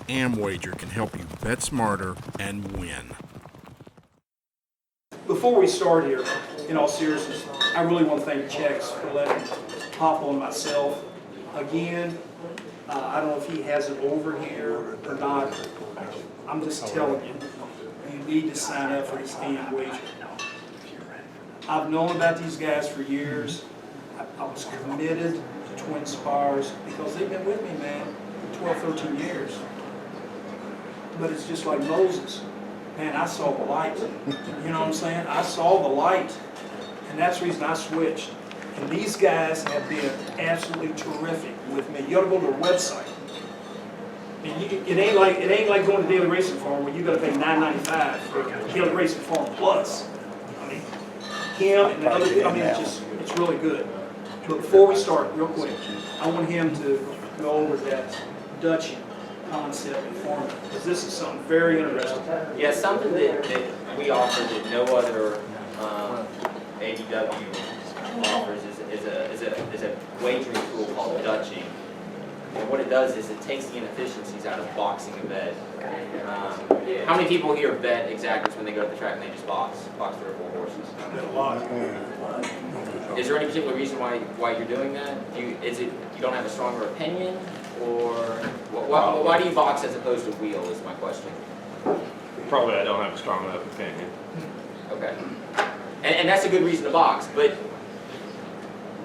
AmWager can help you bet smarter and win. Before we start here, in all seriousness, I really want to thank Chex for letting Papo and myself, again, I don't know if he has it over here or not. I'm just telling you, you need to sign up for this AmWager. I've known about these guys for years. I was committed to Twin Spires because they've been with me, man, for 12, 13 years. But it's just like Moses. Man, I saw the light. You know what I'm saying? I saw the light. And that's the reason I switched. And these guys have been absolutely terrific with me. You ought to go to their website. And it ain't like going to Daily Racing Farm where you got to pay $9.95 for Daily Racing Farm Plus. I mean, him and the other, it's really good. But before we start, real quick, I want him to go over that Dutching concept and format, because this is something very interesting. Yeah, something that we offer that no other ADW offers is a wagering tool called Dutching. And what it does is it takes the inefficiencies out of boxing a bet. How many people here bet exactors when they go to the track and they just box 3 or 4 horses? A lot. Is there any particular reason why you're doing that? Is it you don't have a stronger opinion, or why do you box as opposed to wheel? Is my question. Probably I don't have a strong enough opinion. Okay, and that's a good reason to box, but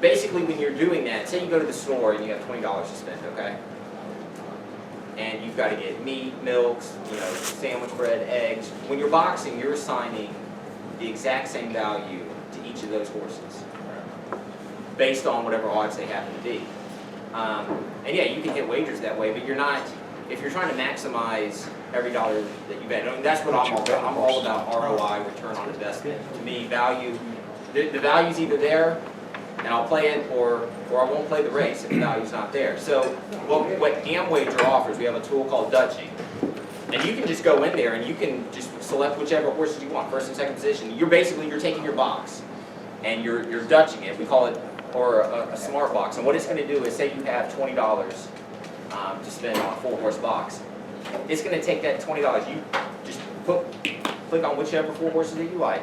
basically when you're doing that, say you go to the store and you have $20 to spend, okay? And you've got to get meat, milks, sandwich bread, eggs. When you're boxing, you're assigning the exact same value to each of those horses based on whatever odds they happen to be. And yeah, you can hit wagers that way, but you're not, if you're trying to maximize every dollar that you bet. I mean, that's what I'm all about. I'm all about ROI, return on investment. To me, value, the value's either there, and I'll play it, or I won't play the race if the value's not there. So what AmWager offers, we have a tool called Dutching. And you can just go in there and you can just select whichever horses you want, first and second position. You're taking your box and you're Dutching it. We call it, or a smart box. And what it's going to do is, say you have $20 to spend on a 4-horse box. It's going to take that $20. You just click on whichever 4 horses that you like.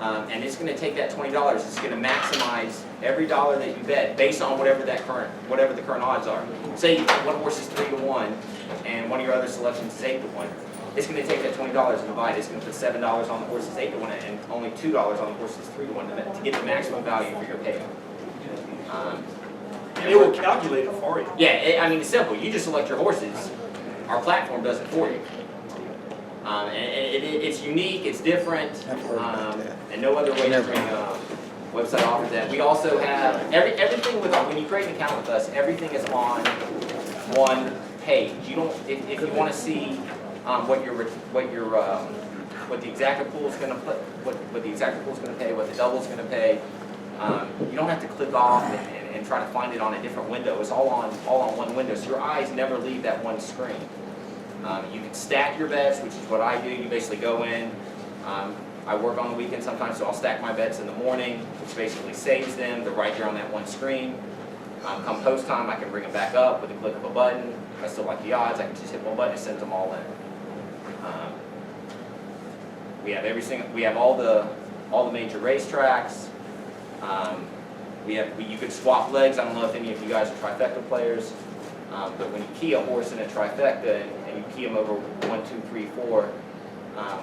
And it's going to take that $20. It's going to maximize every dollar that you bet based on whatever the current odds are. Say one horse is 3-1, and one of your other selections is 8-1. It's going to take that $20 and divide it. It's going to put $7 on the horses 8-1 and only $2 on the horses 3-1 to get the maximum value for your payout. And it will calculate it for you. Yeah, I mean, it's simple. You just select your horses. Our platform does it for you. And it's unique, it's different, and no other wagering website offers that. We also have everything when you create an account with us, everything is on one page. You don't, if you want to see what the exacta pool is going to put, what the exacta pool is going to pay, what the double is going to pay, you don't have to click off and try to find it on a different window. It's all on one window, so your eyes never leave that one screen. You can stack your bets, which is what I do. You basically go in. I work on the weekend sometimes, so I'll stack my bets in the morning, which basically saves them. They're right there on that one screen. Come post time, I can bring them back up with a click of a button. If I still like the odds, I can just hit one button and send them all in. We have all the major racetracks. You could swap legs. I don't know if any of you guys are trifecta players, but when you key a horse in a trifecta and you key them over 1, 2, 3, 4,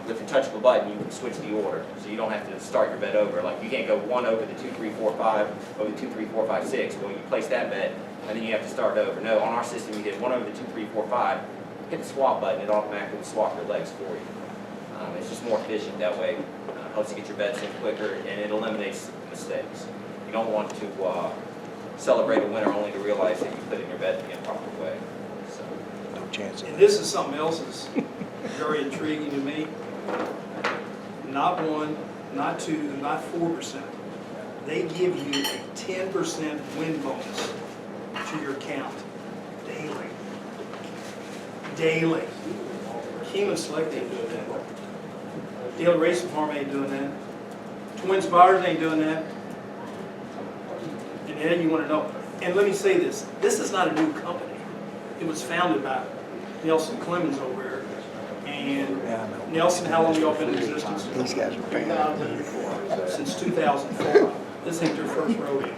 with the touch of a button, you can switch the order, so you don't have to start your bet over. Like, you can't go 1 over the 2, 3, 4, 5 over the 2, 3, 4, 5, 6. Well, you place that bet and then you have to start over. No, on our system, you hit 1 over the 2, 3, 4, 5. Hit the swap button, it automatically will swap your legs for you. It's just more efficient that way. Helps you get your bets in quicker, and it eliminates mistakes. You don't want to celebrate a winner only to realize that you put in your bet in the improper way. So. No chance of And that. this is something else that's very intriguing to me. Not 1, not 2, not 4%. They give you a 10% win bonus to your account daily. Daily. Keeneland Select ain't doing that. Daily Racing Farm ain't doing that. Twin Spires ain't doing that. And then you want to know. And let me say this. This is not a new company. It was founded by Nelson Clemens over there. And Nelson, how long y'all been in existence? These guys are paying. Since 2004. This ain't their first rodeo.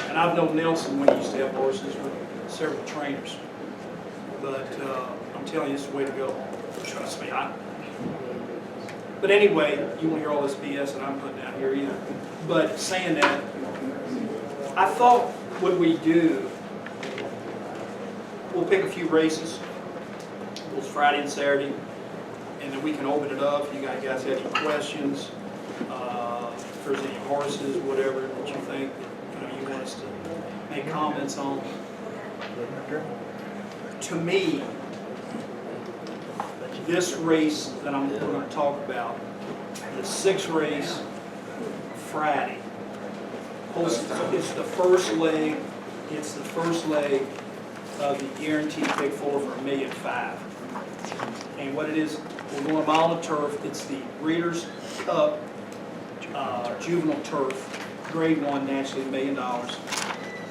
And I've known Nelson when he used to have horses with several trainers. But I'm telling you, it's the way to go. Trust me. But anyway, you won't hear all this BS that I'm putting out here either. But saying that, I thought what we do, we'll pick a few races. It's Friday and Saturday, and then we can open it up. If you guys have any questions, if there's any horses, whatever that you think that you want us to make comments on. To me, this race that we're going to talk about, the 6th race, Friday. It's the first leg. It's the first leg of the guaranteed pick 4 for $1.5 million. And what it is, we're going a mile on the turf. It's the Breeders' Cup juvenile turf, grade 1, naturally $1 million.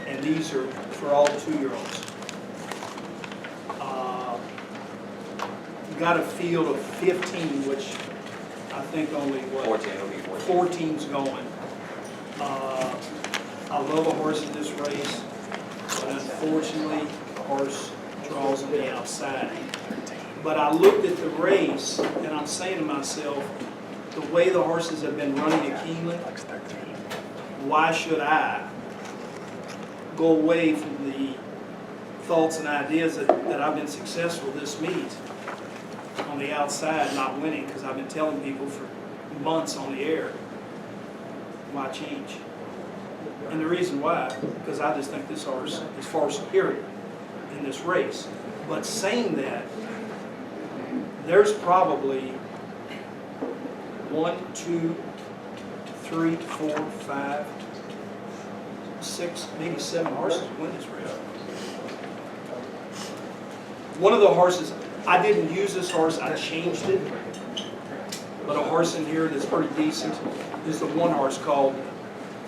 And these are for all 2-year-olds. Got a field of 15, which I think only, what? 14, it'll be 14. 14's going. I love a horse in this race, but unfortunately, the horse draws on the outside. But I looked at the race, and I'm saying to myself, the way the horses have been running at Keeneland, why should I go away from the thoughts and ideas that I've been successful this meet on the outside, not winning, because I've been telling people for months on the air, why change? And the reason why, because I just think this horse is far superior in this race. But saying that, there's probably 1, 2, 3, 4, 5, 6, maybe 7 horses win this race. One of the horses, I didn't use this horse, I changed it. But a horse in here that's pretty decent is the one horse called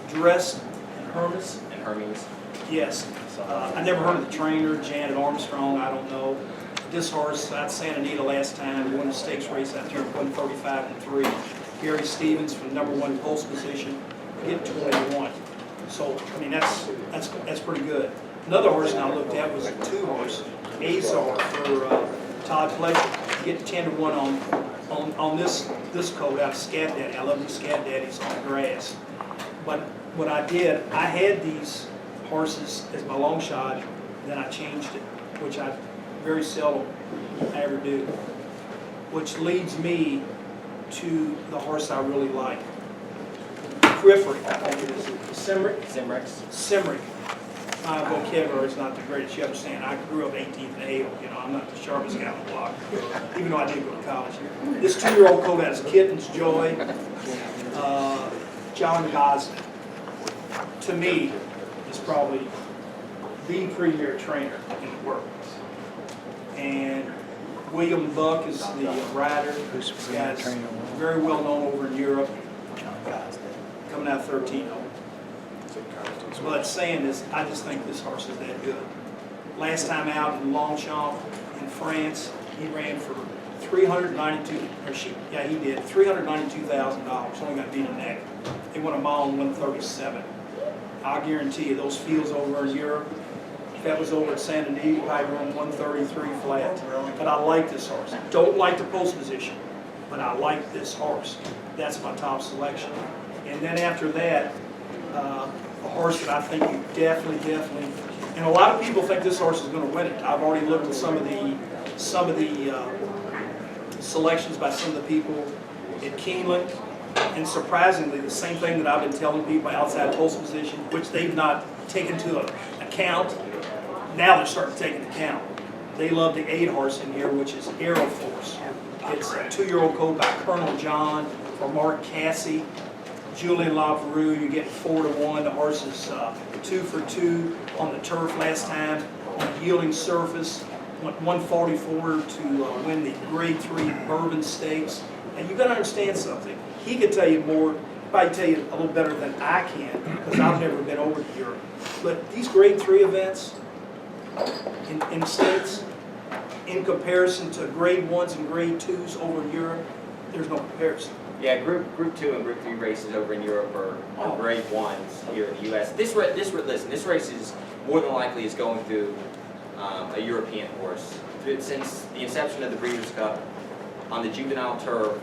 Dress and Hermes. And Hermes. Yes. I never heard of the trainer, Janet Armstrong, I don't know. This horse at Santa Anita last time, won the stakes race out here, 135-3. Gary Stevens from #1 post position, hit 21. So, I mean, that's pretty good. Another horse I looked at was a 2-horse, Azar for Todd Fletcher, get 10-1 on this coat out of Scat Daddy. I love these Scat Daddies on the grass. But what I did, I had these horses as my long shot, then I changed it, which I very seldom ever do. Which leads me to the horse I really like. Griffrey, I think it is. Simric. My vocabulary is not the greatest. You understand, I grew up 18th and Hale. You know, I'm not the sharpest guy on the block, even though I did go to college here. This 2-year-old colt has Kitten's Joy, John Gosden. To me, is probably the premier trainer in the world. And William Buck is the rider. This guy's very well known over in Europe. Coming out 13-0. But saying this, I just think this horse is that good. Last time out in Longchamp in France, he ran for $392,000. Only got beat in that. They won a mile in 137. I'll guarantee you, those fields over in Europe, if that was over at Santa Anita, you probably run 133 flat. But I like this horse. Don't like the post position, but I like this horse. That's my top selection. And then after that, a horse that I think you definitely, and a lot of people think this horse is going to win it. I've already looked at some of the selections by some of the people at Keeneland, and surprisingly, the same thing that I've been telling people outside post position, which they've not taken to account, now they're starting to take into account. They love the 8-horse in here, which is Aero Force. It's a 2-year-old colt by Colonel John or Mark Cassie. Julian LaPerue, you get 4-1. The horse is 2 for 2 on the turf last time on a yielding surface. Went 144 to win the Grade 3 Bourbon Stakes. And you got to understand something. He could tell you more, probably tell you a little better than I can, because I've never been over to Europe. But these Grade 3 events in the States, in comparison to grade 1s and grade 2s over in Europe, there's no comparison. Yeah, Group 2 and Group 3 races over in Europe are grade 1s here in the U.S. Listen, this race is more than likely is going through a European horse. Since the inception of the Breeders' Cup on the juvenile turf,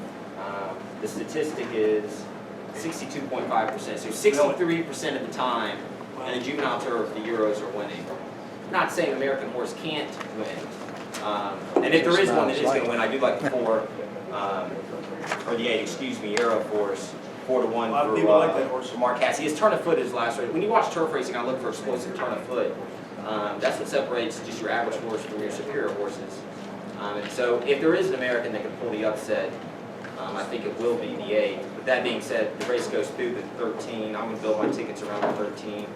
the statistic is 62.5%. So 63% of the time in the juvenile turf, the Euros are winning. Not saying American horse can't win. And if there is one that is going to win, I do like the 4, or the 8, excuse me, Aero Force, 4-1 A lot of people like that horse. for Mark Cassidy. His turn of foot is last race. When you watch turf racing, I look for explosive turn of foot. That's what separates just your average horse from your superior horses. And so if there is an American that can pull the upset, I think it will be the 8. But that being said, the race goes through the 13. I'm going to build my tickets around the 13.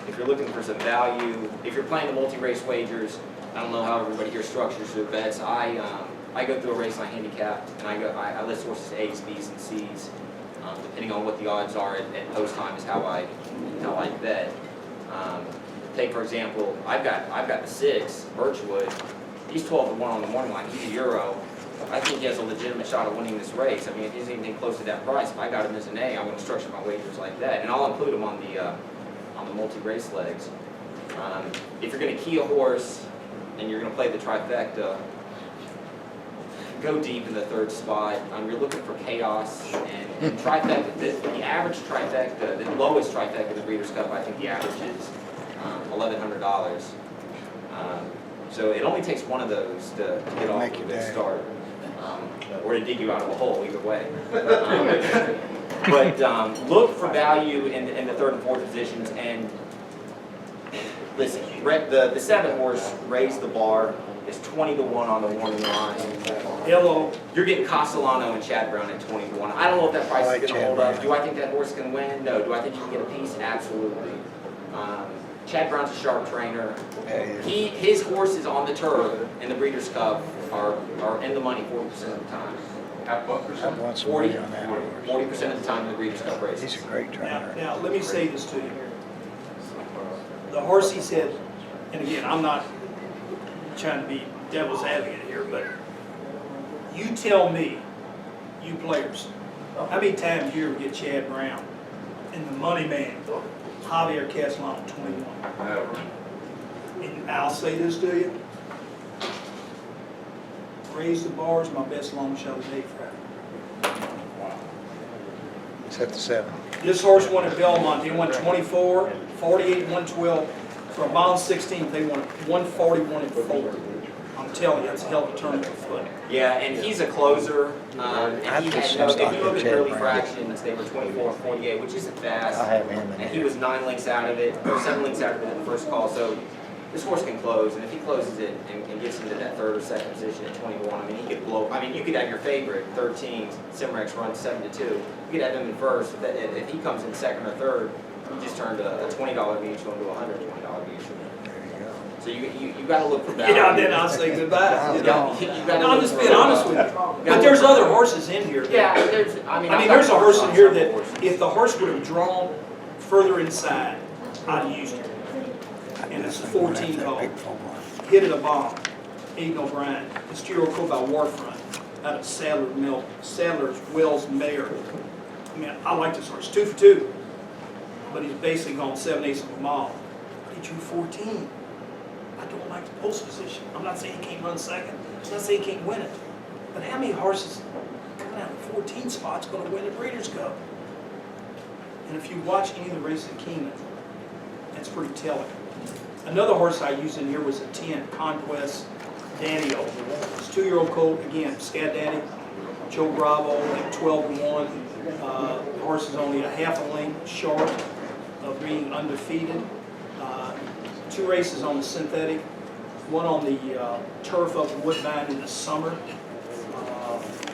If you're looking for some value, if you're playing the multi-race wagers, I don't know how everybody here structures their bets. I go through a race on handicap, and I list horses A's, B's, and C's. Depending on what the odds are at post time is how I bet. Take for example, I've got the 6, Birchwood. He's 12-1 on the morning line. He's a Euro. I think he has a legitimate shot of winning this race. I mean, if he's anything close to that price, if I got him as an A, I'm going to structure my wagers like that, and I'll include him on the multi-race legs. If you're going to key a horse and you're going to play the trifecta, go deep in the 3rd spot. You're looking for chaos and trifecta. The average trifecta, the lowest trifecta of the Breeders' Cup, I think the average is $1,100. So it only takes one of those to get off to a good start, or to dig you out of a hole, either way. But look for value in the 3rd and 4th positions. And listen, the 7 horse, Raise the Bar, is 20-1 on the morning line. Hello. You're getting Castellano and Chad Brown at 20-1. I don't know if that price is going to hold up. Do I think that horse can win? No. Do I think you can get a piece? Absolutely. Chad Brown's a sharp trainer. His horses on the turf in the Breeders' Cup are in the money 40% of the time. I want some money on that horse. 40% of the time in the Breeders' Cup races. He's a great trainer. Now, let me say this to you. The horse he said, and again, I'm not trying to be devil's advocate here, but you tell me, you players, how many times you ever get Chad Brown and the money man, Javier Castellano, 21? And I'll say this to you. Raise the Bar is my best long shot of the day, Friday. Except the 7. This horse won at Belmont. They won 24, 48, 112. For a mile 16, they won 141 and 4. I'm telling you, that's a hell of a turn of the foot. Yeah, and he's a closer. And he had, if you look at the early Chad fractions, they were 24 and 48, which isn't fast. I have him in And he there. was 9 lengths out of it, or 7 lengths out of it in the first call. So this horse can close, and if he closes it and gets into that 3rd or 2nd position at 21, I mean, he could blow. I mean, you could have your favorite 13, Cimarex run 7-2. You could have him in first. If he comes in 2nd or 3rd, you just turned a $20 mutual into a $120 mutual. So you got to look for value. Yeah, then I'll say goodbye. You gotta I'm just being honest with you. But there's other horses in here. Yeah, There's a horse in here that if the horse would have drawn further inside, I'd have used it. And it's a 14 call. Hit it a bomb. Aiden O'Brien. It's 2-year-old colt by Warfront out of Sadler's Wells Mare. I mean, I like this horse. 2 for 2. But he's basically gone 7/8 of a mile. But he drew 14. I don't like the post position. I'm not saying he can't run 2nd. I'm not saying he can't win it. But how many horses coming out of 14 spots going to win the Breeders' Cup? And if you watch any of the races at Keeneland, that's pretty telling. Another horse I used in here was a 10, Conquest Danny-O. It's a 2-year-old colt, again, Scat Daddy, Joe Bravo, at 12-1. The horse is only a half a length short of being undefeated. 2 races on the synthetic, 1 on the turf up at Woodbine in the summer.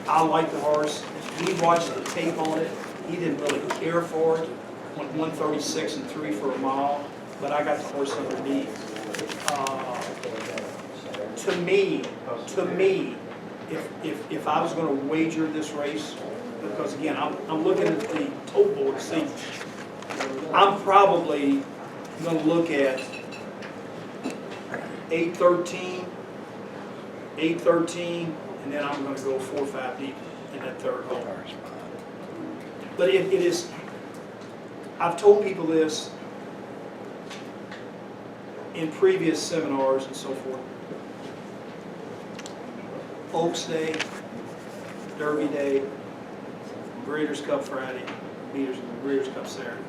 I like the horse. He watched the tape on it. He didn't really care for it. Went 136 and 3 for a mile, but I got the horse underneath. To me, if I was going to wager this race, because again, I'm looking at the tote board to see, I'm probably going to look at 8-13, 8-13, and then I'm gonna go 4-5 deep in that third hole. But it is, I've told people this in previous seminars and so forth. Oaks Day, Derby Day, Breeders' Cup Friday, Breeders' Cup Saturday.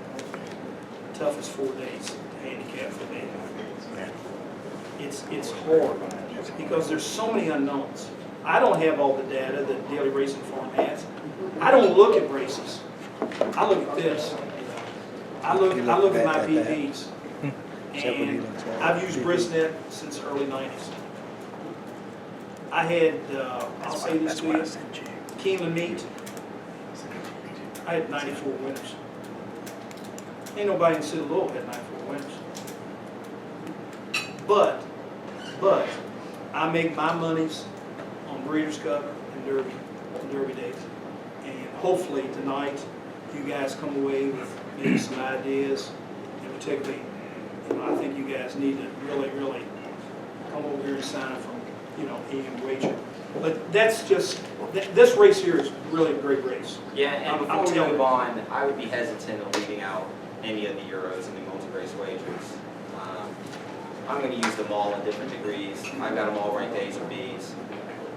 Toughest 4 days to handicap for me. It's hard because there's so many unknowns. I don't have all the data that Daily Racing Farm has. I don't look at races. I look at this. I look at my PBs. And I've used Brisnet since the early 90s. I had, I'll say this to you, Keeneland Meat, I had 94 winners. Ain't nobody in City Louisville had 94 winners. But I make my monies on Breeders' Cup and Derby days. And hopefully tonight, you guys come away with maybe some ideas, and particularly, I think you guys need to really come over here and sign up from, AmWager. But that's just, this race here is really a great race. Yeah, and before we move on, I would be hesitant on leaving out any of the Euros and the multi-race wagers. I'm going to use them all in different degrees. I've got them all ranked A's or B's.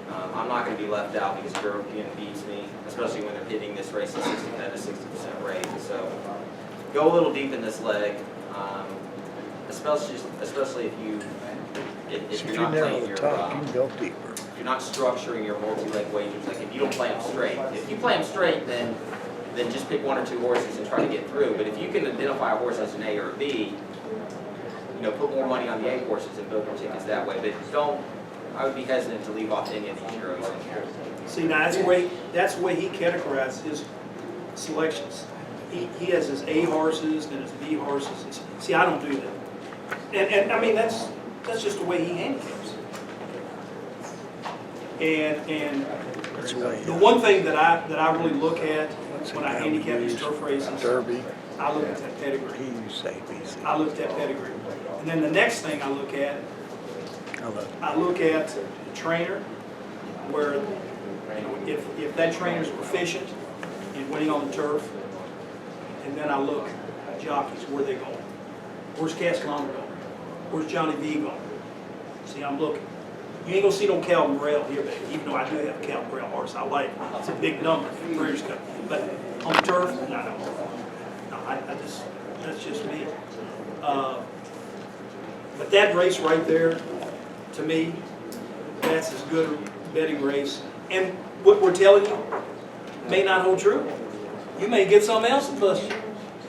I'm not going to be left out because European beats me, especially when they're hitting this race at 60% rate. So go a little deep in this leg, especially if you're not playing your, if you're not structuring your multi-leg wagers. Like if you don't play them straight. If you play them straight, then just pick 1 or 2 horses and try to get through. But if you can identify a horse as an A or a B, put more money on the A horses and build your tickets that way. But I would be hesitant to leave off any of these Euros in here. See, now that's the way he categorizes his selections. He has his A horses and his B horses. See, I don't do that. And I mean, that's just the way he handicaps. And the one thing that I really look at when I handicap these turf races, I look at that pedigree. I look at that pedigree. And then the next thing I look at the trainer, where if that trainer's proficient in winning on the turf, and then I look at jockeys, where they going? Where's Castellano going? Where's Johnny V going? See, I'm looking. You ain't gonna see no Calvin Rail here, baby, even though I do have a Calvin Rail horse. I like it. It's a big number for the Breeders' Cup. But on the turf, no, that's just me. But that race right there, to me, that's as good a betting race. And what we're telling you may not hold true. You may get something else to bust you.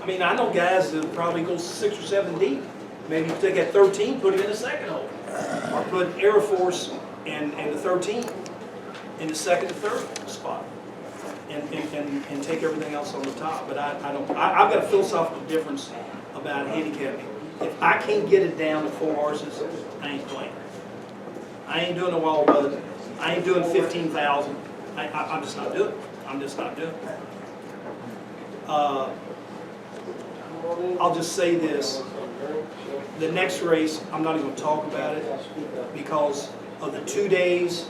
I mean, I know guys that probably go 6 or 7 deep. Maybe you take that 13, put him in the second hole. Or put Air Force and the 13 in the second and third spot. And take everything else on the top. But I've got a philosophical difference about handicapping. If I can't get it down to 4 horses, I ain't playing. I ain't doing a wild buzz. I ain't doing 15,000. I'm just not doing it. I'm just not doing it. I'll just say this. The next race, I'm not even going to talk about it because of the 2 days.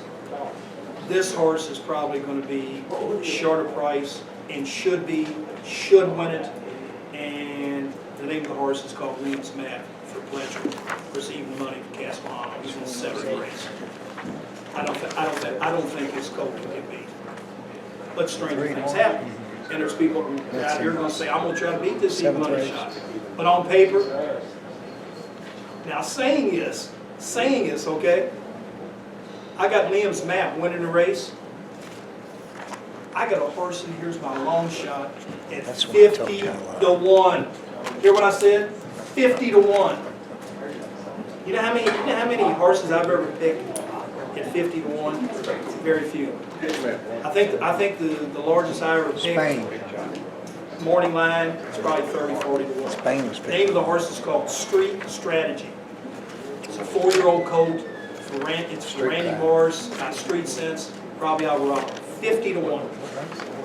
This horse is probably going to be shorter price and should win it. And the name of the horse is called Williams Map for Pletcher, receiving money for Castellano. He's in the 7th race. I don't think his colt can get beat. But stranger things happen. And there's people out here going to say, I'm going to try to beat this even money shot. But on paper, now saying is, okay, I got Liam's Map winning the race. I got a horse in here's my long shot at 50 to 1. Hear what I said? 50 to 1. You know how many horses I've ever picked at 50 to 1? Very few. I think the largest I ever picked, morning line, it's probably 30, 40 to 1. The name of the horse is called Street Strategy. It's a 4-year-old colt. It's for Randy Morris, got street sense, probably Alvarado. 50 to 1.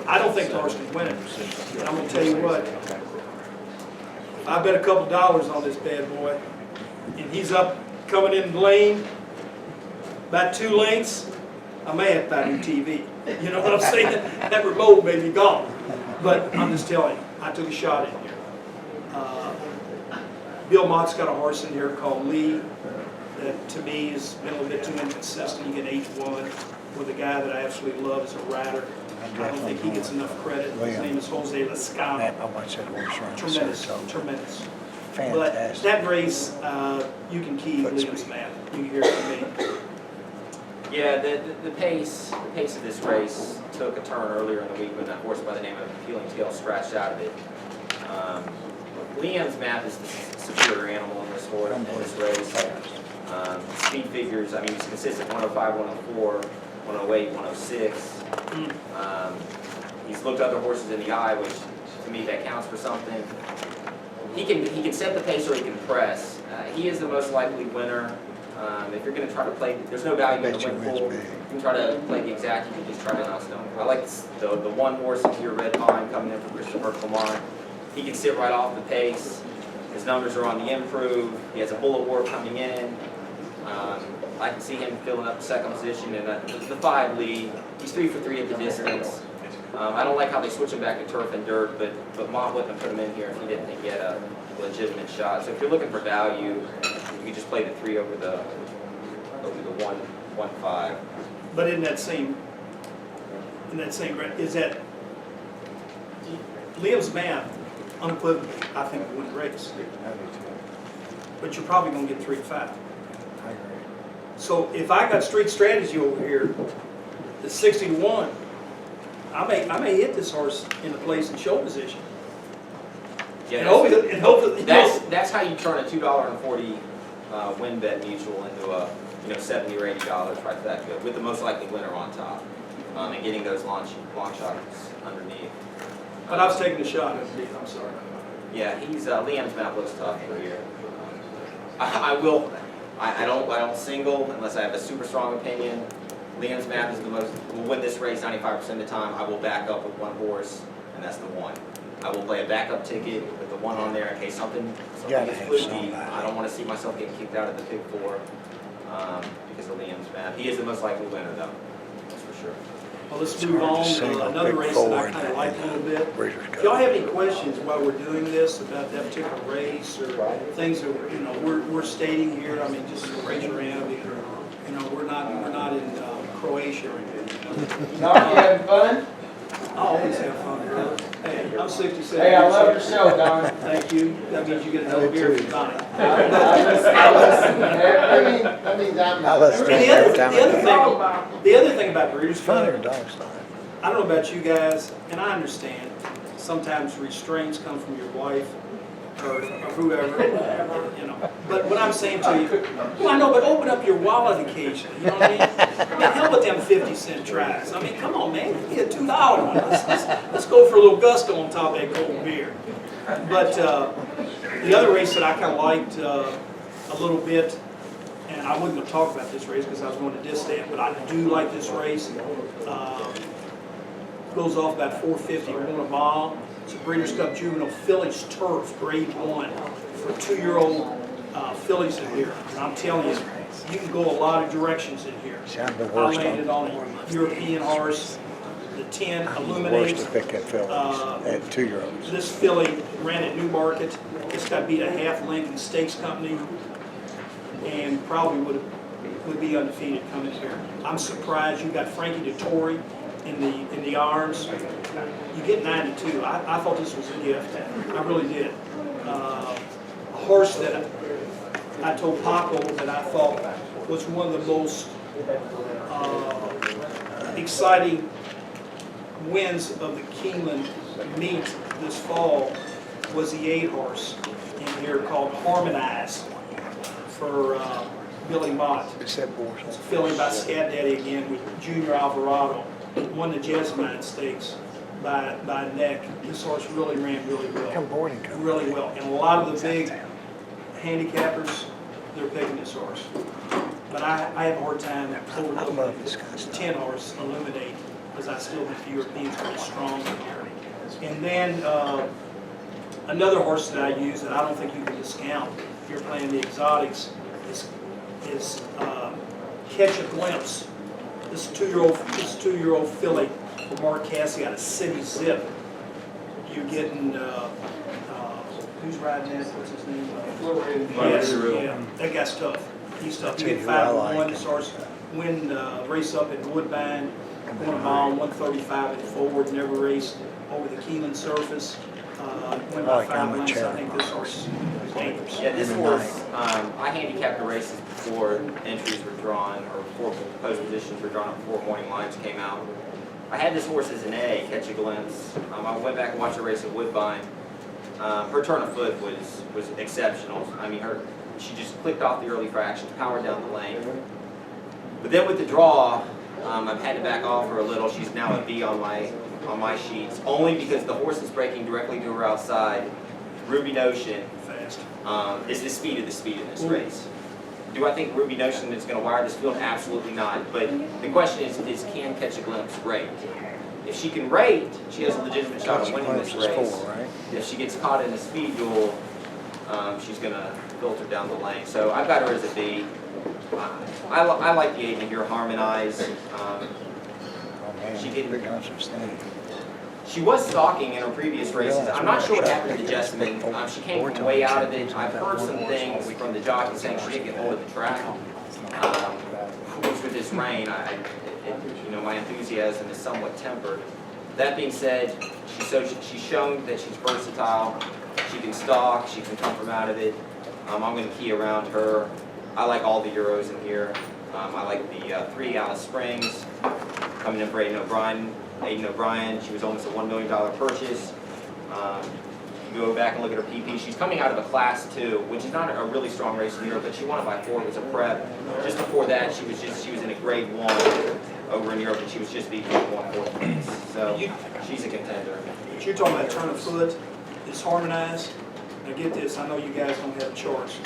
I don't think the horse can win it. But I'm going to tell you what. I bet a couple dollars on this bad boy, and he's up coming in the lane. About 2 lengths, I may have to buy a new TV. You know what I'm saying? That remote may be gone. But I'm just telling you, I took a shot in here. Bill Mott's got a horse in here called Lee that to me has been a little bit too inconsistent. You get 8-1 with a guy that I absolutely love as a rider. I don't think he gets enough credit. His name is Jose Lascano. I watched that horse run. Tremendous, So tremendous. But fantastic. that race, you can key Liam's math. You can hear it from me. Yeah, the pace of this race took a turn earlier in the week when that horse by the name of Peeling Tail scratched out of it. Liam's map is the superior animal in this horse, in this race. Speed figures, I mean, he's consistent 105, 104, 108, 106. He's looked other horses in the eye, which to me that counts for something. He can set the pace or he can press. He is the most likely winner. If you're going to try to play, there's no value in the win pool. You can try to play the exact, you can just try to outstone. I like the one horse here, Red Pine, coming in from Christopher Clement. He can sit right off the pace. His numbers are on the improve. He has a bullet war coming in. I can see him filling up the second position in the 5 lead. He's 3 for 3 at the distance. I don't like how they switch him back to turf and dirt, but Mott wouldn't have put him in here if he didn't think he had a legitimate shot. So if you're looking for value, you can just play the 3 over the 1-5. But in that same, is that Liam's math unequivocally, I think, will win the race. But you're probably going to get 3 to 5. I agree. So if I got street strategy over here, the 60 to 1, I may hit this horse in the place and show position. Yeah, And hopefully, that's how you turn a $2.40 win bet mutual into a $70 or $80 right that good, with the most likely winner on top, and getting those long shots underneath. But I was taking a shot underneath. I'm sorry. Yeah, he's Liam's map looks tough for here. I don't single unless I have a super strong opinion. Liam's map is will win this race 95% of the time. I will back up with one horse, and that's the 1. I will play a backup ticket with the 1 on there in case something gets fluky. I don't want to see myself getting kicked out of the pick 4 because of Liam's map. He is the most likely winner, though. That's for sure. Well, let's move on to another race that I kind of like a little bit. If y'all have any questions while we're doing this about that particular race or things that we're stating here, I mean, just raise your hand. We're not in Croatia or anything. Don, you having fun? I always have fun, brother. Hey, I'm 67. Hey, I love your show, Don. Thank you. That means you get another beer from Donnie. That means I'm. The other thing about Breeders' Funny or Club, dog style. I don't know about you guys, and I understand, sometimes restraints come from your wife or whoever, But what I'm saying to you, well, I know, but open up your wallet occasionally, you know what I mean? I mean, hell with them 50-cent tries. I mean, come on, man, you get $2 one. Let's go for a little gusto on top of that cold beer. But the other race that I kind of liked a little bit, and I wouldn't have talked about this race because I was going to diss that, but I do like this race. Goes off about 450 or 1 a mile. It's a Breeders' Cup Juvenile Fillies Turf, Grade 1, for 2-year-old fillies in here. And I'm telling you, you can go a lot of directions in here. I landed on a European horse, the 10 Illuminate. Worst to pick at fillies at 2-year-olds. This filly ran at Newmarket. It's got beat a half length in Stakes Company, and probably would be undefeated coming here. I'm surprised you got Frankie Dettori in the arms. You get 92. I thought this was a gift. I really did. A horse that I told Papo that I thought was one of the most exciting wins of the Keeneland meet this fall was the 8 horse in here called Harmonize for Billy Mott. It's a filly by Scat Daddy again with Junior Alvarado. Won the Jessamine Stakes by a neck. This horse really ran really well. Really well. And a lot of the big handicappers, they're picking this horse. But I have a hard time overlooking this 10 horse Illuminate because I still think the Europeans are very strong in here. And then another horse that I use that I don't think you can discount if you're playing the exotics is Catch a Glimpse. This 2-year-old filly from Mark Cassie out of City Zip. You're getting, who's riding that? What's his name? Yes, yeah, that guy's tough. He's tough. You get 5-1, starts race up at Woodbine, going a mile 135 and forward, never raced over the Keelan surface. Went by 5 lengths. I think this horse is dangerous. Yeah, this horse, I handicapped the races before entries were drawn, or before post positions were drawn, before morning lines came out. I had this horse as an A, Catch a Glimpse. I went back and watched the race at Woodbine. Her turn of foot was exceptional. I mean, she just clicked off the early fractions, powered down the lane. But then with the draw, I've had to back off her a little. She's now a B on my sheets, only because the horse is breaking directly to her outside. Ruby Notion Fast. is the speed of this race. Do I think Ruby Notion is going to wire this field? Absolutely not. But the question is can Catch a Glimpse rate? If she can rate, she has a legitimate shot at winning this race. If she gets caught in a speed duel, she's going to filter down the lane. So I've got her as a B. I like the 8 here, Harmonize. She was stalking in her previous races. I'm not sure what happened to Jessamine. She came from way out of it. I've heard some things from the jockey saying she didn't get hold of the track. Which with this rain, my enthusiasm is somewhat tempered. That being said, she's shown that she's versatile. She can stalk. She can come from out of it. I'm going to key around her. I like all the Euros in here. I like the 3 Alice Springs coming in for Aiden O'Brien. She was almost a $1 million purchase. You go back and look at her PP. She's coming out of a Class 2, which is not a really strong race in Europe, but she won it by 4. It was a prep. Just before that, she was in a Grade 1 over in Europe, and she was just beaten with 1/4 place. So she's a contender. But you're talking about turn of foot, it's Harmonized. Now get this, I know you guys don't have charts.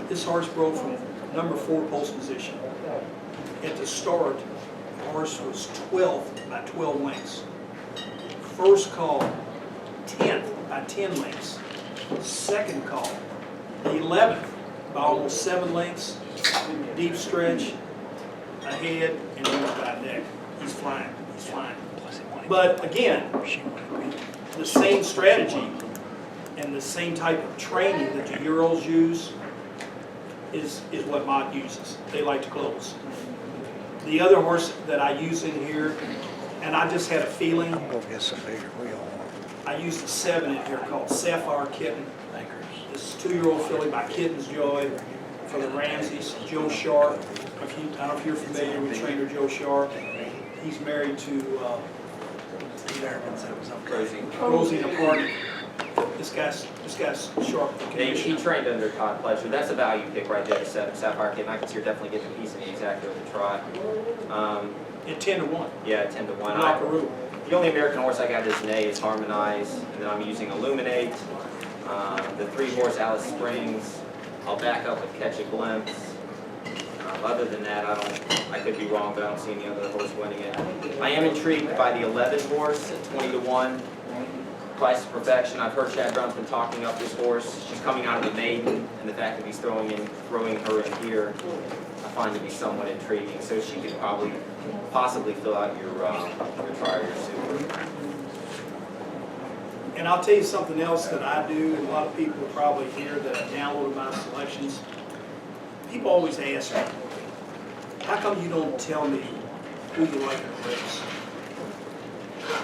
This horse broke from number 4 post position. At the start, the horse was 12th by 12 lengths. First call, 10th by 10 lengths. Second call, 11th by almost 7 lengths. Deep stretch, ahead, and then by neck. He's flying. But again, the same strategy and the same type of training that the Euros use is what Mott uses. They like to close. The other horse that I use in here, and I just had a feeling, Go get some bigger wheel. I used a 7 in here called Sapphire Kitten. This 2-year-old filly by Kitten's Joy for the Ramseys, Joe Sharp. I don't know if you're familiar with trainer Joe Sharp. He's married to Rosie Naparty. This guy's sharp. He trained under Todd Pletcher. That's a value pick right there, the 7 Sapphire Kitten. I can see her definitely getting a piece of the exact over the trot. At 10-1. Yeah, 10-1. Knockaroo. The only American horse I got as an A is Harmonize, and then I'm using Illuminate. The 3-horse Alice Springs. I'll back up with Catch a Glimpse. Other than that, I could be wrong, but I don't see any other horse winning it. I am intrigued by the 11 horse at 20-1. Price of Perfection. I've heard Chad Brown's been talking up this horse. She's coming out of the maiden, and the fact that he's throwing her in here, I find to be somewhat intriguing. So she could possibly fill out your trial, your super. And I'll tell you something else that I do, and a lot of people probably hear that I downloaded my selections. People always ask me, how come you don't tell me who you like in the race?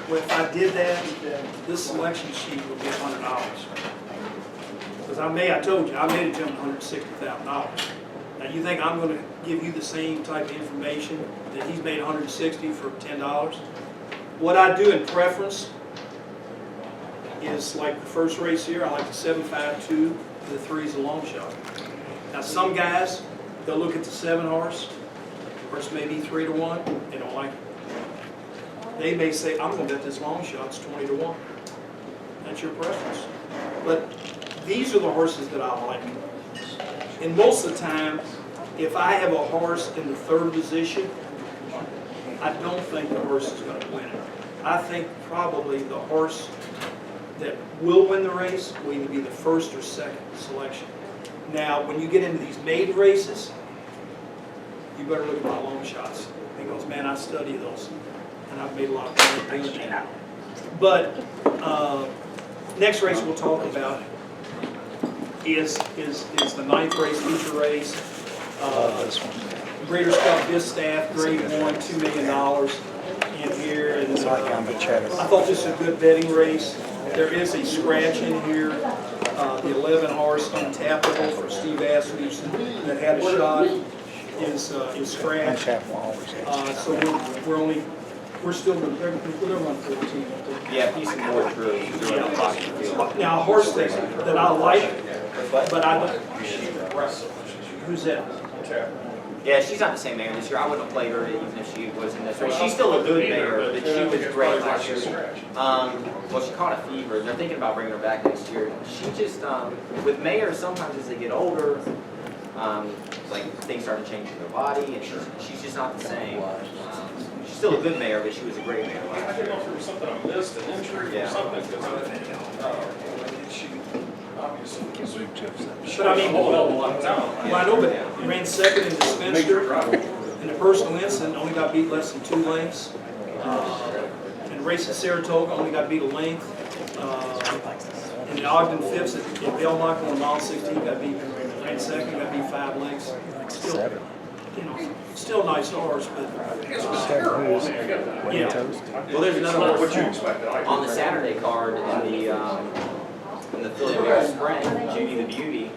Well, if I did that, this selection sheet would be $100. Because I told you, I made a gentleman $160,000. Now you think I'm going to give you the same type of information that he's made $160 for $10? What I do in preference is like the first race here, I like the 7.52, the 3 is a long shot. Now some guys, they'll look at the 7 horse may be 3-1, they don't like it. They may say, I'm going to bet this long shot's 20-1. That's your preference. But these are the horses that I like. And most of the time, if I have a horse in the 3rd position, I don't think the horse is going to win it. I think probably the horse that will win the race will either be the 1st or 2nd selection. Now, when you get into these maiden races, you better look at my long shots. He goes, man, I study those, and I've made a lot of money doing that. But next race we'll talk about is the 9th race, feature race. This one. Breeders' Cup Distaff, grade 1, $2 million in here. And, It's like on the chest. I thought this was a good betting race. There is a scratch in here. The 11 horse Untappable for Steve Ashley's that had a shot is scratched. So we're still they're on 14. Yeah, piece of more through the bottom of the field. Now a horse that I like, but I don't. Who's that? Yeah, she's not the same mare this year. I wouldn't have played her even if she was in this race. She's still a good mare, but she was great last year. Well, she caught a fever. They're thinking about bringing her back next year. She just, with mares, sometimes as they get older, like things start to change in their body, and she's just not the same. She's still a good mare, but she was a great mare last year. I didn't know if there was something I missed, an injury or something, because she obviously But I mean, well, I know, but he ran second in the Spencer, in the personal instant, only got beat less than 2 lengths. In the race at Saratoga, only got beat a length. In the Ogden Phipps at Belmont on mile 16, got beat, ran second, got beat 5 lengths. Still, you know, still a nice horse, but yeah. Well, there's another horse on the Saturday card in the Philly Mare Sprint, Judy the Beauty.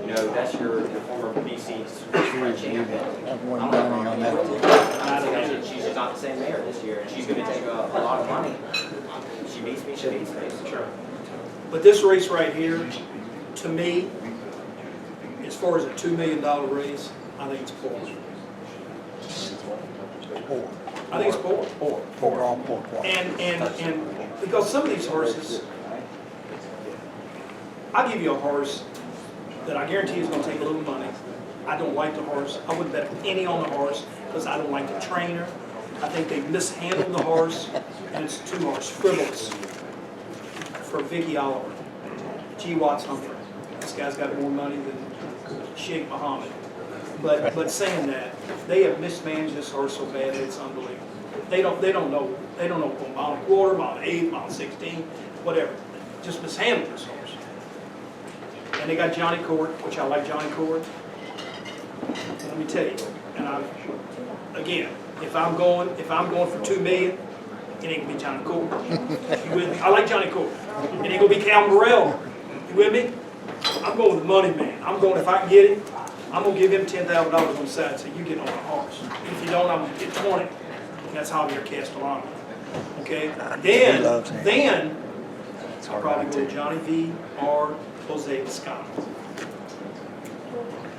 You know, that's your former BC sprint champion. I've won money on that. She's just not the same mare this year, and she's going to take a lot of money. She beats me, she beats me. Sure. But this race right here, to me, as far as a $2 million race, I think it's poor. I think it's poor. Poor. And because some of these horses, I'll give you a horse that I guarantee is going to take a little money. I don't like the horse. I wouldn't bet a penny on the horse because I don't like the trainer. I think they mishandled the horse, and it's too much frivolous for Vicky Oliver. G. Watts Humphrey. This guy's got more money than Sheikh Muhammad. But saying that, they have mismanaged this horse so bad it's unbelievable. They don't know mile and a quarter, mile 8, mile 16, whatever. Just mishandled this horse. And they got Johnny Court, which I like Johnny Court. Let me tell you, and again, if I'm going for $2 million, it ain't gonna be Johnny Court. You with me? I like Johnny Court. It ain't gonna be Cal Morrell. You with me? I'm going with the money man. I'm going, if I can get him, I'm gonna give him $10,000 on the side. So you get on the horse. If you don't, I'm gonna get 20. And that's Javier Castellano. Okay. Then I'll probably go with Johnny V or Jose Escano.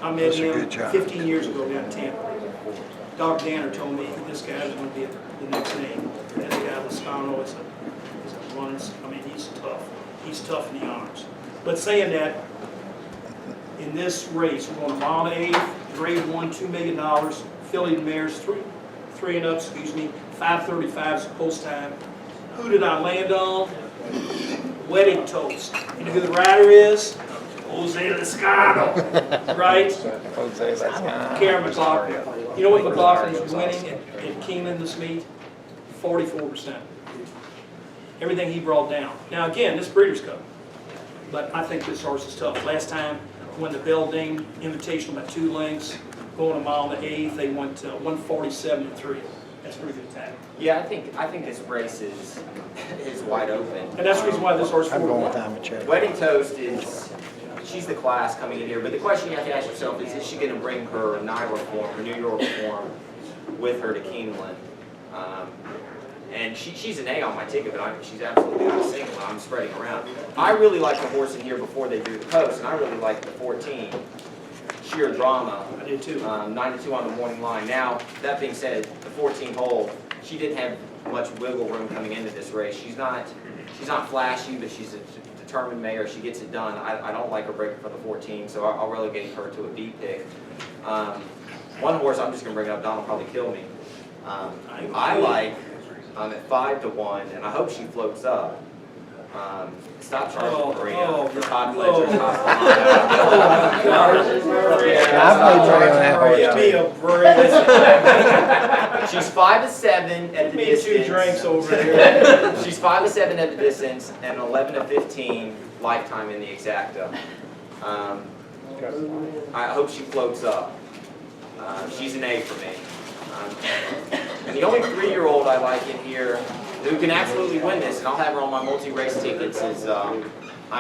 I met him 15 years ago down in Tampa. Doc Danner told me this guy is going to be the next name. And the guy Lascano is a runner. I mean, he's tough. He's tough in the arms. But saying that, in this race, we're going to mile and 8, grade 1, $2 million, Philly mares, 3 and up, 5:35 is the post time. Who did I land on? Wedding Toast. You know who the rider is? Jose Lascano, right? Jose Lascano. Karen McLaughlin. You know what McLaughlin is winning at Keeneland this meet? 44%. Everything he brought down. Now again, this Breeders' Cup. But I think this horse is tough. Last time, when the Belding Invitational by 2 lengths, going a mile and 1/8, they went 147-3. That's pretty good time. Yeah, I think this race is wide open. And that's the reason why this horse I'm going with 4-1. Diamond Check. Wedding Toast she's the class coming in here, but the question you have to ask yourself is she going to bring her NYRA form, her New York form, with her to Keeneland? And she's an A on my ticket, but she's absolutely not a single. I'm spreading around. I really like the horse in here before they do the post, and I really like the 14. Sheer Drama. I did too. 92 on the morning line. Now, that being said, the 14 hole, she didn't have much wiggle room coming into this race. She's not flashy, but she's a determined mare. She gets it done. I don't like her breaking for the 14, so I'll relegate her to a B pick. One horse, I'm just going to bring it up, Don will probably kill me. I like at 5-1, and I hope she floats up. Stop charging Maria for Todd Fletcher's I made money on that horse. Give me too. a break. She's 5'7" at the Me distance. 2 drinks over here. She's 5'7" at the distance and 11 to 15 lifetime in the exacta. I hope she floats up. She's an A for me. And the only 3-year-old I like in here who can absolutely win this, and I'll have her on my multi-race tickets, is I'm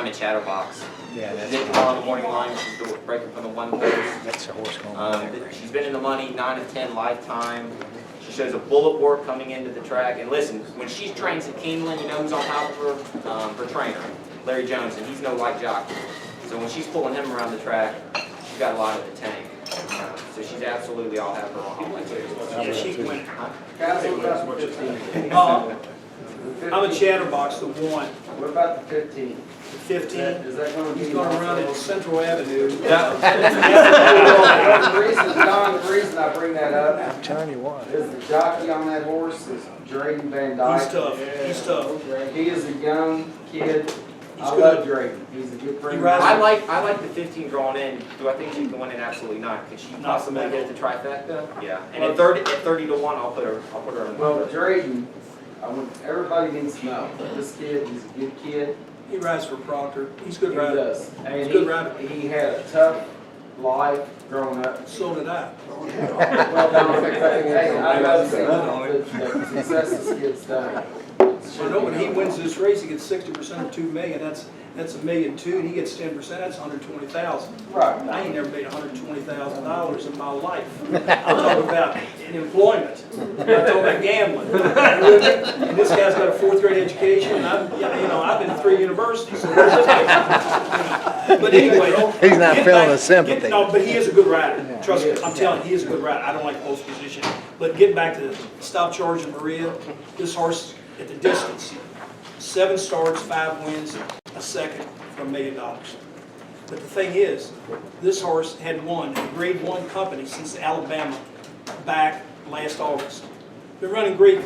a Chatterbox. Yeah, Nick on the morning line, she's breaking from the 1 post. that's a horse going She's been in the money 9 of 10 lifetime. She shows a bullet work coming into the track. And listen, when she trains at Keeneland, you know who's on top of her? Her trainer, Larry Jones, and he's no light jockey. So when she's pulling him around the track, she's got a lot of the tank. So she's absolutely, I'll have her on my ticket. Yeah, she can win. Guys, what about the 15? I'm a Chatterbox, the 1. What about the 15? The 15. Is that gonna be? He's gonna run at Central Avenue. The reason, Don, the reason I bring that up I'm telling you what. is the jockey on that horse is Drayden Van Dyke. He's tough, he's tough. He is a young kid. He's I good. love Drayden. He's a good friend. He rides- I like the 15 drawn in. Do I think she can win it? Absolutely not. Could she Not possibly for me. get the trifecta? Yeah. And at 30 to 1, I'll put her in. Well, Drayden, everybody needs to know, this kid, he's a good kid. He rides for Proctor. He's a good He rider. does. And He's a good rider. he had a tough life growing up. So did I. Well, Don, hey, I love seeing the success this kid's done. I know when he wins this race, he gets 60% of $2 million. That's $1.2 million, and he gets 10%. That's $120,000. Right. I ain't never made $120,000 in my life. I'm talking about employment. I'm talking about gambling. And this guy's got a 4th grade education, and I've been to 3 universities. So but anyway, He's not get feeling back- the sympathy. No, but he is a good rider. Trust me, I'm telling you, he is a good rider. I don't like post position. But getting back to stop charging Maria, this horse at the distance, 7 starts, 5 wins, a second for $1 million. But the thing is, this horse had won a Grade 1 company since Alabama back last August. Been running Grade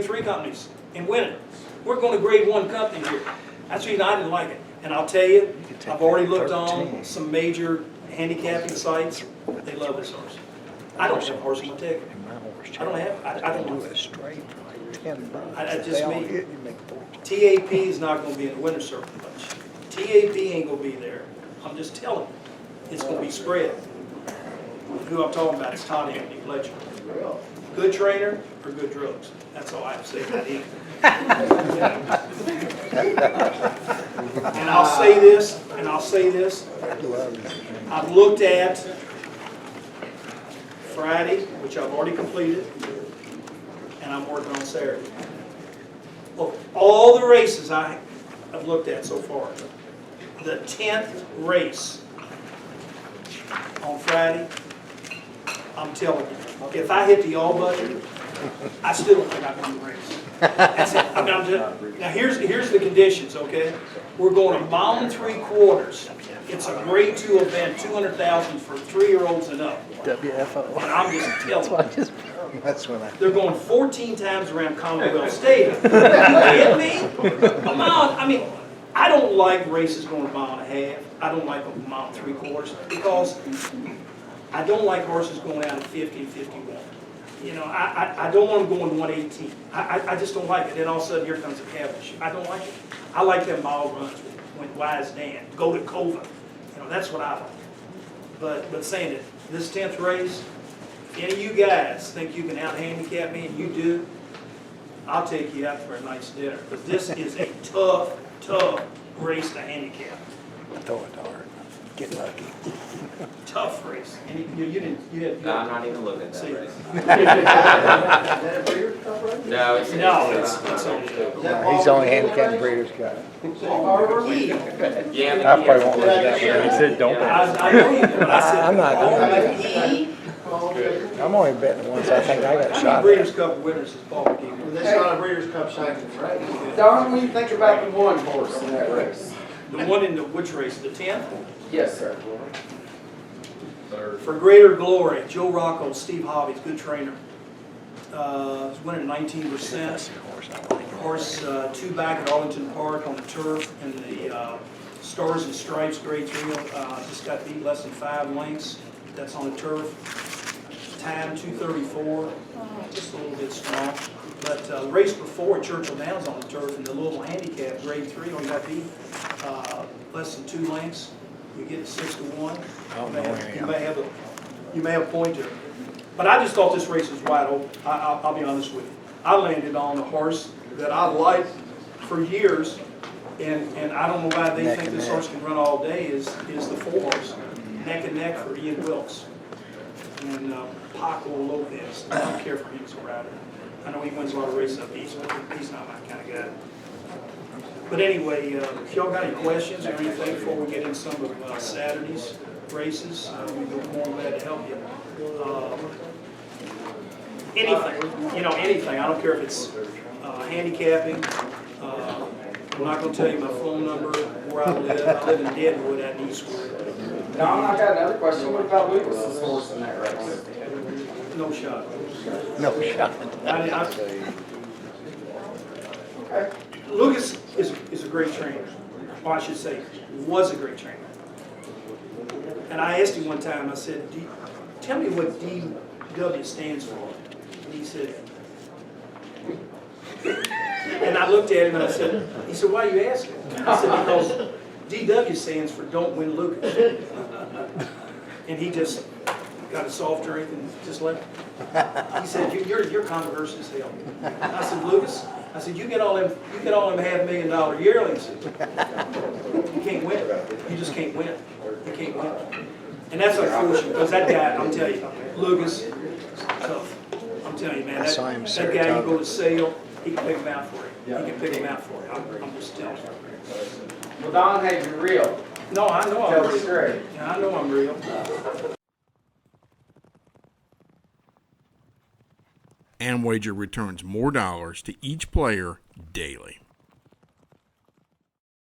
3 companies and winning. We're going to Grade 1 company here. That's the reason I didn't like it. And I'll tell you, I've already looked on some major handicapping sites. They love this horse. I don't have a horse on my ticket. I don't have. I don't do want it it. straight. 10 bucks. I just They all mean- hit, you make 40. TAP is not going to be in the winner's circle much. TAP ain't going to be there. I'm just telling you. It's going to be spread. Who I'm talking about is Todd Anthony Fletcher. Good trainer or good drugs. That's all I have to say about him. And I'll say this, I've looked at Friday, which I've already completed, and I'm working on Saturday. Of all the races I have looked at so far, the 10th race on Friday, I'm telling you, if I hit the all budget, I still don't think I can win the race. That's it. I mean, I'm just, now here's the conditions, okay? We're going 1 3/4 miles. It's a Grade 2 event, $200,000 for 3-year-olds and up. WFO. And I'm just telling you. That's when I. They're going 14 times around Commonwealth Stadium. You kidding me? A mile, I mean, I don't like races going 1.5 miles. I don't like 1 3/4 because I don't like horses going out at 50 and 51. You know, I don't want them going 118. I just don't like it. Then all of a sudden, here comes a cabbage. I don't like it. I like them mile runs with Wise Dan, go to Cova. You know, that's what I like. But saying that this 10th race, if any of you guys think you can out-handicap me, and you do, I'll take you out for a nice dinner. But this is a tough race to handicap. Throw it hard. Get lucky. Tough race. And you didn't. No, I'm not even looking at See. that race. That a Breeders' Cup race? No, it's He's only handicapped Breeders' Cup. Yeah, I probably won't look at that one. He said, don't. I know you did, but I said. I'm not doing that. I'm only betting once. I think I got a shot. Breeders' Cup winners is Paul McKee. That's not a Breeders' Cup cycling race. Don, what do you think about the 1 horse in that race? The one in the which race? The 10th? Yes, sir. For greater glory, Joe Rocco, Steve Hobby's good trainer. He's winning 19%. Horse 2 back at Arlington Park on the turf in the Stars and Stripes Grade 3. Just got beat less than 5 lengths. that's on the turf. Time 2:34, just a little bit small. But the race before at Churchill Downs on the turf in the little handicap grade 3 only got beat less than 2 lengths. You get 6-1. You may have a point there. But I just thought this race was wide open. I'll be honest with you. I landed on a horse that I liked for years, and I don't know why they think this horse can run all day. Is the 4 horse, neck and neck for Ian Wilkes and Papo Lopez. I don't care for him as a rider. I know he wins a lot of races up east, but he's not my kind of guy. But anyway, if y'all got any questions or anything before we get in some of Saturday's races, we'd be more than glad to help you. Anything, anything. I don't care if it's handicapping. I'm not going to tell you my phone number, where I live. I live in Deadwood at Eastwood. Don, I got another question. What about Lucas's horse in that race? No shot. No shot. Okay. Lucas is a great trainer. Or I should say, was a great trainer. And I asked him one time, I said, tell me what DW stands for. And he said, and I looked at him and I said, he said, why are you asking? I said, because DW stands for Don't Win Lucas. And he just got a soft drink and just left. He said, you're controversial as hell. I said, Lucas, I said, you get all them $500,000 yearlings. You can't win. You just can't win. You can't win. And that's unfortunate, because that guy, I'm telling you, Lucas, tough. I'm telling you, man, that guy, you go to sale, he can pick him out for you. He can pick him out for you. I'm just telling you. Well, Don, hey, you're real. No, I know I'm Tell us real. straight. Yeah, I know I'm real. AmWager returns more dollars to each player daily.